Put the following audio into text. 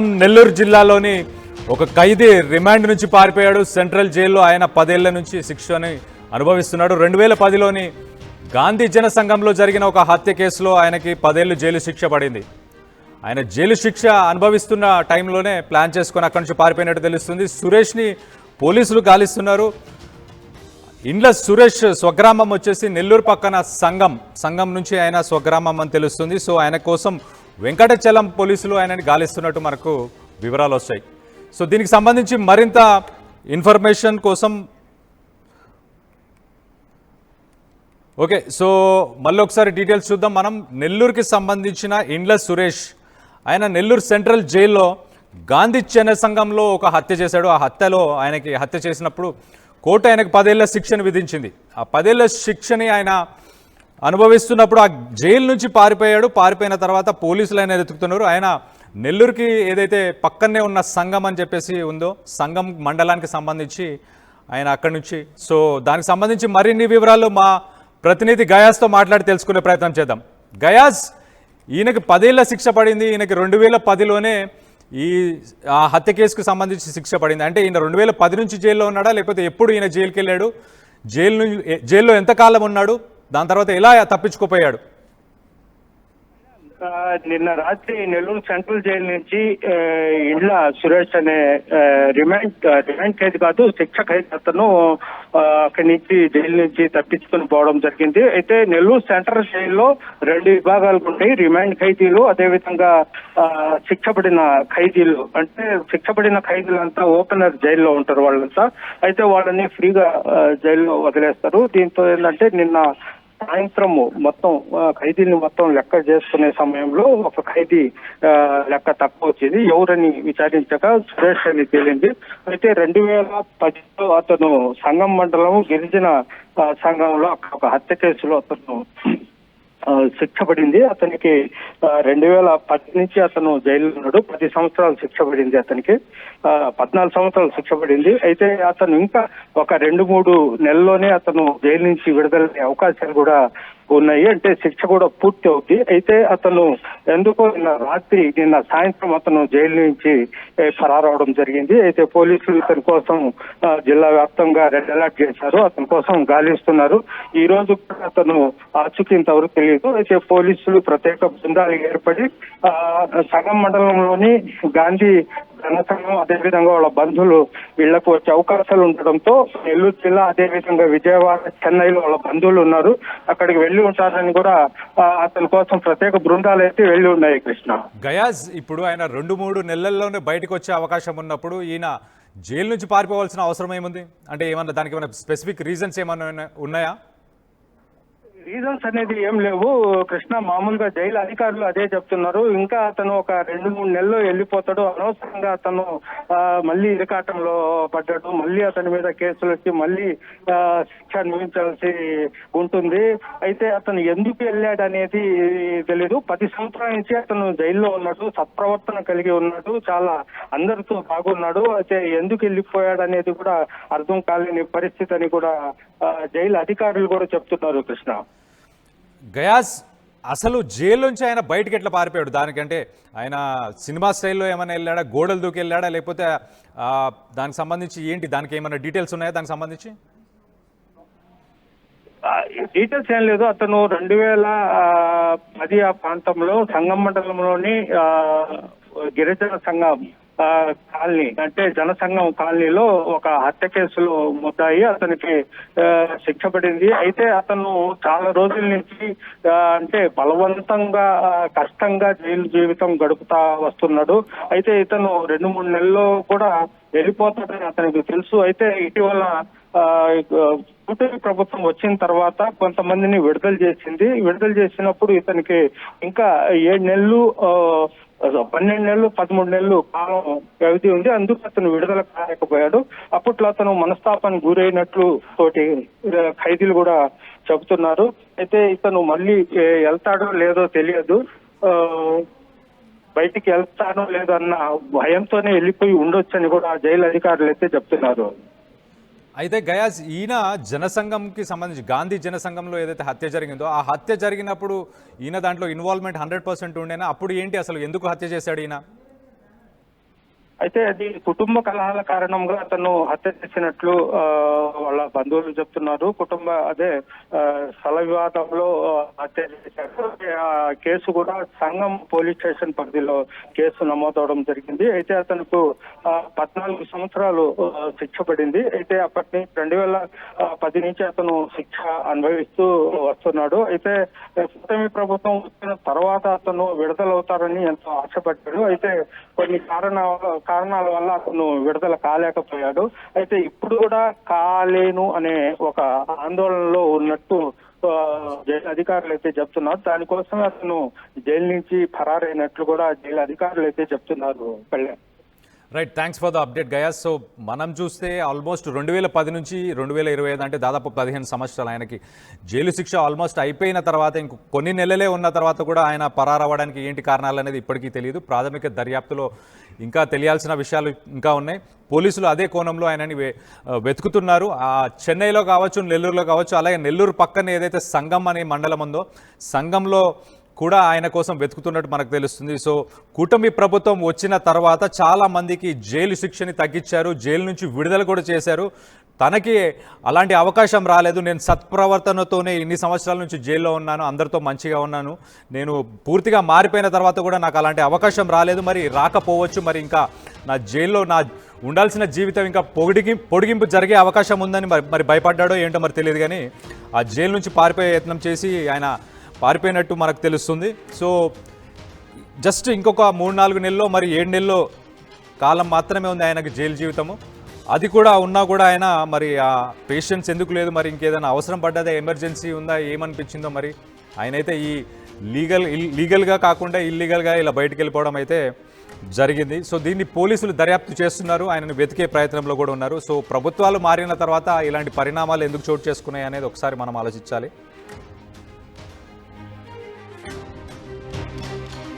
నెల్లూరు జిల్లాలోని ఒక ఖైదీ రిమాండ్ నుంచి పారిపోయాడు. సెంట్రల్ జైల్లో ఆయన 10 ఏళ్ల నుంచి శిక్షని అనుభవిస్తున్నాడు. 2010లోని గాంధీ జన సంఘంలో జరిగిన ఒక హత్య కేసులో ఆయనకి 10 ఏళ్లు జైలు శిక్ష పడింది. ఆయన జైలు శిక్ష అనుభవిస్తున్న టైంలోనే ప్లాన్ చేసుకొని అక్కడి నుంచి పారిపోయినట్టు తెలుస్తుంది. సురేష్ని పోలీసులు గాలిస్తున్నారు. ఇండ్ల సురేష్ స్వగ్రామం వచ్చేసి నెల్లూరు పక్కన సంగం నుంచి ఆయన స్వగ్రామం అని తెలుస్తుంది. సో ఆయన కోసం వెంకటచలం పోలీసులు ఆయనని గాలిస్తున్నట్టు మనకు వివరాలు వస్తాయి. సో దీనికి సంబంధించి మరింత ఇన్ఫర్మేషన్ కోసం ఓకే, సో మళ్ళీ ఒకసారి డీటెయిల్స్ చూద్దాం. మనం నెల్లూరుకి సంబంధించిన ఇండ్ల సురేష్ ఆయన నెల్లూరు సెంట్రల్ జైల్లో గాంధీ జన సంఘంలో ఒక హత్య చేశాడు. ఆ హత్యలో ఆయనకి హత్య చేసినప్పుడు కోర్టు ఆయనకు 10 ఏళ్ల శిక్షను విధించింది. ఆ 10 ఏళ్ల శిక్షని ఆయన అనుభవిస్తున్నప్పుడు ఆ జైలు నుంచి పారిపోయాడు. పారిపోయిన తర్వాత పోలీసులు ఆయన వెతుకుతున్నారు. ఆయన నెల్లూరుకి ఏదైతే పక్కనే ఉన్న సంఘం అని చెప్పేసి ఉందో సంఘం మండలానికి సంబంధించి ఆయన అక్కడి నుంచి సో దానికి సంబంధించి మరిన్ని వివరాలు మా ప్రతినిధి గయాస్తో మాట్లాడి తెలుసుకునే ప్రయత్నం చేద్దాం. గయాస్, ఈయనకి 10 ఏళ్ల శిక్ష పడింది. ఈయనకి 2010లోనే ఈ హత్య కేసుకు సంబంధించి శిక్ష పడింది. అంటే ఈయన 2010 నుంచి జైల్లో ఉన్నాడా, లేకపోతే ఎప్పుడు ఈయన జైలుకి వెళ్ళాడు, జైల్లో ఎంతకాలం ఉన్నాడు, దాని తర్వాత ఎలా తప్పించుకుపోయాడు? నిన్న రాత్రి నెల్లూరు సెంట్రల్ జైలు నుంచి ఇండ్ల సురేష్ అనే రిమాండ్ ఖైదీ కాదు, శిక్ష ఖైదీ అతను అక్కడి నుంచి జైలు నుంచి తప్పించుకుని పోవడం జరిగింది. అయితే నెల్లూరు సెంట్రల్ జైల్లో 2 విభాగాలు ఉంటాయి. రిమాండ్ ఖైదీలు, అదేవిధంగా శిక్ష పడిన ఖైదీలు. అంటే శిక్ష పడిన ఖైదీలంతా ఓపెనర్ జైల్లో ఉంటారు వాళ్ళంతా. అయితే వాళ్ళని ఫ్రీగా జైల్లో వదిలేస్తారు. దీంతో ఏంటంటే నిన్న సాయంత్రం మొత్తం ఖైదీని మొత్తం లెక్క చేసుకునే సమయంలో ఒక ఖైదీ లెక్క తక్కువ వచ్చింది. ఎవరని విచారించగా సురేష్ అని తేలింది. అయితే 2010లో అతను సంగం మండలం గిరిజన సంఘంలో ఒక హత్య కేసులో అతను శిక్ష పడింది. అతనికి 2010 నుంచి అతను జైల్లో ఉన్నాడు. 10 సంవత్సరాలు శిక్ష పడింది. అతనికి 14 సంవత్సరాలు శిక్ష పడింది. అయితే అతను ఇంకా ఒక 2-3 నెలల్లోనే అతను జైలు నుంచి విడుదలయ్యే అవకాశాలు కూడా ఉన్నాయి. అంటే శిక్ష కూడా పూర్తి అవుతుంది. అయితే అతను ఎందుకో నిన్న సాయంత్రం అతను జైలు నుంచి పరారవడం జరిగింది. అయితే పోలీసులు ఇతని కోసం జిల్లా వ్యాప్తంగా రెడ్ అలర్ట్ చేశారు. అతని కోసం గాలిస్తున్నారు. ఈ రోజు అతను ఆచూకీ ఇంతవరకు తెలియదు. అయితే పోలీసులు ప్రత్యేక బృందాలు ఏర్పడి సగం మండలంలోని గాంధీ జనసంఘం, అదేవిధంగా వాళ్ళ బంధువులు వీళ్లకు వచ్చే అవకాశాలు ఉండడంతో నెల్లూరు జిల్లా, అదేవిధంగా విజయవాడ, చెన్నైలో వాళ్ళ బంధువులు ఉన్నారు. అక్కడికి వెళ్లి ఉంటారని కూడా అతని కోసం ప్రత్యేక బృందాలు అయితే వెళ్లి ఉన్నాయి. కృష్ణ, గయాజ్, ఇప్పుడు ఆయన 2-3 నెలల్లోనే బయటకు వచ్చే అవకాశం ఉన్నప్పుడు ఈయన జైలు నుంచి పారిపోవాల్సిన అవసరం ఏముంది? అంటే ఏమన్నా దానికి ఏమైనా స్పెసిఫిక్ రీజన్స్ ఏమన్నా ఉన్నాయా? రీజన్స్ అనేది ఏం లేవు కృష్ణ. మామూలుగా జైలు అధికారులు అదే చెప్తున్నారు. ఇంకా అతను ఒక 2-3 నెలల్లో వెళ్ళిపోతాడు. అనవసరంగా అతను మళ్ళీ ఇరకాటంలో పడ్డాడు. మళ్ళీ అతని మీద కేసులు వచ్చి మళ్ళీ శిక్ష అనుభవించాల్సి ఉంటుంది. అయితే అతను ఎందుకు వెళ్ళాడు అనేది తెలీదు. 10 సంవత్సరాల నుంచి అతను జైల్లో ఉన్నాడు. సత్ప్రవర్తన కలిగి ఉన్నాడు. చాలా అందరితో బాగున్నాడు. అయితే ఎందుకు వెళ్ళిపోయాడు అనేది కూడా అర్థం కాలేని పరిస్థితి అని కూడా జైలు అధికారులు కూడా చెప్తున్నారు. కృష్ణ, గయాస్, అసలు జైలు నుంచి ఆయన బయటకు ఎట్లా పారిపోయాడు? దానికంటే ఆయన సినిమా స్టైల్లో ఏమైనా వెళ్ళాడా, గోడలు దూకి వెళ్ళాడా, లేకపోతే దానికి సంబంధించి ఏంటి, దానికి ఏమైనా డీటెయిల్స్ ఉన్నాయా? దానికి సంబంధించి డీటెయిల్స్ ఏం లేదు. అతను 2010 ఆ ప్రాంతంలో సంగం మండలంలోని గిరిజన సంఘం కాలనీ, అంటే జనసంఘం కాలనీలో ఒక హత్య కేసులో ముద్దాయి అతనికి శిక్ష పడింది. అయితే అతను చాలా రోజుల నుంచి అంటే బలవంతంగా కష్టంగా జైలు జీవితం గడుపుతా వస్తున్నాడు. అయితే ఇతను 2-3 నెలల్లో కూడా వెళ్ళిపోతాడని అతనికి తెలుసు. అయితే ఇటీవల కూటమి ప్రభుత్వం వచ్చిన తర్వాత కొంతమందిని విడుదల చేసింది. విడుదల చేసినప్పుడు ఇతనికి ఇంకా 7 నెలలు 12 నెలలు 13 నెలలు కాలం వ్యవధి ఉంది. అందుకు అతను విడుదల కాలేకపోయాడు. అప్పట్లో అతను మనస్తాపానికి గురైనట్లు తోటి ఖైదీలు కూడా చెబుతున్నారు. అయితే ఇతను మళ్ళీ వెళ్తాడో లేదో తెలియదు. బయటికి వెళ్తానో లేదో అన్న భయంతోనే వెళ్ళిపోయి ఉండొచ్చని కూడా జైలు అధికారులు అయితే చెప్తున్నారు. అయితే గయాజ్, ఈయన జనసంఘంకి సంబంధించి గాంధీ జనసంఘంలో ఏదైతే హత్య జరిగిందో ఆ హత్య జరిగినప్పుడు ఈయన దాంట్లో ఇన్వాల్వ్మెంట్ 100% ఉండేనా? అప్పుడు ఏంటి అసలు ఎందుకు హత్య చేశాడు ఈయన? అయితే అది కుటుంబ కలహాల కారణంగా అతను హత్య చేసినట్లు వాళ్ళ బంధువులు చెప్తున్నారు. స్థల వివాదంలో హత్య చేశారు. ఆ కేసు కూడా సంగం పోలీస్ స్టేషన్ పరిధిలో కేసు నమోదవడం జరిగింది. అయితే అతనుకు 14 సంవత్సరాలు శిక్ష పడింది. అయితే అప్పటి నుంచి 2010 నుంచి అతను శిక్ష అనుభవిస్తూ వస్తున్నాడు. అయితే కూటమి ప్రభుత్వం వచ్చిన తర్వాత అతను విడుదలవుతారని ఎంతో ఆశపడ్డాడు. అయితే కొన్ని కారణాల వల్ల అతను విడుదల కాలేకపోయాడు. అయితే ఇప్పుడు కూడా కాలేను అనే ఒక ఆందోళనలో ఉన్నట్టు జైలు అధికారులు అయితే చెప్తున్నారు. దానికోసమే అతను జైలు నుంచి ఫరారైనట్లు కూడా జైలు అధికారులు అయితే చెప్తున్నారు. Kalyan. Right, thanks for the update guys. So మనం చూస్తే ఆల్మోస్ట్ 2010 నుంచి 2025 అంటే దాదాపు 15 సంవత్సరాలు ఆయనకి జైలు శిక్ష ఆల్మోస్ట్ అయిపోయిన తర్వాత ఇంకో కొన్ని నెలలే ఉన్న తర్వాత కూడా ఆయన పరారవ్వడానికి ఏంటి కారణాలు అనేది ఇప్పటికీ తెలియదు. ప్రాథమిక దర్యాప్తులో ఇంకా తెలియాల్సిన విషయాలు ఇంకా ఉన్నాయి. పోలీసులు అదే కోణంలో ఆయనని వెతుకుతున్నారు. చెన్నైలో కావచ్చు, నెల్లూరులో కావచ్చు, అలాగే నెల్లూరు పక్కన ఏదైతే సంగం అనే మండలం ఉందో సంగంలో కూడా ఆయన కోసం వెతుకుతున్నట్టు మనకు తెలుస్తుంది. సో కూటమి ప్రభుత్వం వచ్చిన తర్వాత చాలా మందికి జైలు శిక్షని తగ్గించారు, జైలు నుంచి విడుదల కూడా చేశారు. తనకి అలాంటి అవకాశం రాలేదు. నేను సత్ప్రవర్తనతోనే ఇన్ని సంవత్సరాల నుంచి జైల్లో ఉన్నాను, అందరితో మంచిగా ఉన్నాను, నేను పూర్తిగా మారిపోయిన తర్వాత కూడా నాకు అలాంటి అవకాశం రాలేదు, మరి రాకపోవచ్చు, మరి ఇంకా నా జైల్లో నా ఉండాల్సిన జీవితం ఇంకా పొడిగింపు జరిగే అవకాశం ఉందని మరి భయపడ్డాడో ఏంటో మరి తెలియదు. కానీ ఆ జైలు నుంచి పారిపోయే యత్నం చేసి ఆయన పారిపోయినట్టు మనకు తెలుస్తుంది. సో జస్ట్ ఇంకొక 3-4 నెలల్లో మరి 7 నెలల్లో కాలం మాత్రమే ఉంది ఆయనకు జైలు జీవితము. అది కూడా ఉన్నా కూడా ఆయన మరి ఆ పేషెన్స్ ఎందుకు లేదు, మరి ఇంకేదైనా అవసరం పడ్డదా, ఎమర్జెన్సీ ఉందా, ఏమనిపించిందో మరి ఆయనైతే ఈ లీగల్గా కాకుండా ఇల్లీగల్గా ఇలా బయటకు వెళ్ళిపోవడం అయితే జరిగింది. సో దీన్ని పోలీసులు దర్యాప్తు చేస్తున్నారు, ఆయనను వెతికే ప్రయత్నంలో కూడా ఉన్నారు. సో ప్రభుత్వాలు మారిన తర్వాత ఇలాంటి పరిణామాలు ఎందుకు చోటు చేసుకున్నాయి అనేది ఒకసారి మనం ఆలోచించాలి.